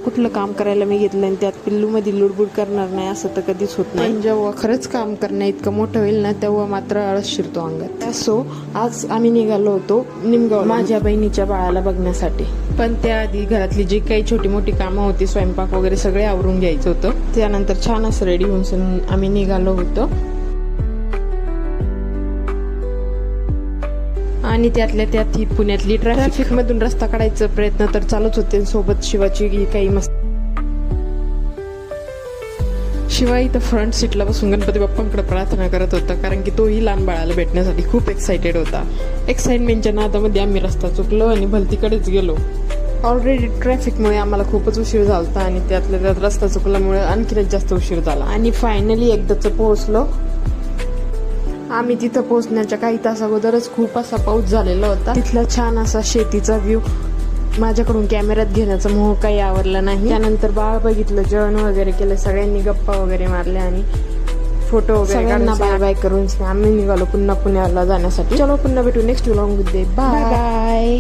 कुठलं काम करायला मी घेतलं आणि त्यात पिल्लूमध्ये लुडबुड करणार नाही असं तर कधीच होत नाही. जेव्हा खरंच काम करणं इतकं मोठं होईल ना तेव्हा मात्र आळस शिरतो अंगात. सो आज आम्ही निघालो होतो निमगाव माझ्या बहिणीच्या बाळाला बघण्यासाठी. पण त्याआधी घरातली जी काही छोटी मोठी कामं होती, स्वयंपाक वगैरे सगळे आवरून घ्यायचं होतं. त्यानंतर छान असं रेडी होऊन आम्ही निघालो होतो. आणि त्यातल्या त्यात ही पुण्यातली ट्रॅफिक मधून रस्ता काढायचा प्रयत्न तर चालूच होते. सोबत शिवाची काही मस्त शिवा इथं फ्रंट सीटला बसून गणपती बाप्पांकडे प्रार्थना करत होता, कारण की तोही लहान बाळाला भेटण्यासाठी खूप एक्साइटेड होता. एक्साइटमेंटच्या नादामध्ये आम्ही रस्ता चुकलो आणि भलतीकडेच गेलो. ऑलरेडी ट्रॅफिकमुळे आम्हाला खूपच उशीर झाला होता आणि त्यातल्या त्यात रस्ता चुकल्यामुळे आणखीनच जास्त उशीर झाला. आणि फायनली एकदाच पोहोचलो आम्ही. तिथं पोहोचण्याच्या काही तास अगोदरच खूप असा पाऊस झालेला होता. तिथला छान असा शेतीचा व्ह्यू माझ्याकडून कॅमेऱ्यात घेण्याचा मोह काही आवडला नाही. त्यानंतर बाळ बघितलं, जेवण वगैरे केलं, सगळ्यांनी गप्पा वगैरे मारल्या आणि फोटो वगैरे सगळ्यांना बाय बाय करून आम्ही निघालो पुन्हा पुण्याला जाण्यासाठी. चलो पुन्हा भेटू नेक्स्ट व्लॉग मध्ये. Bye bye.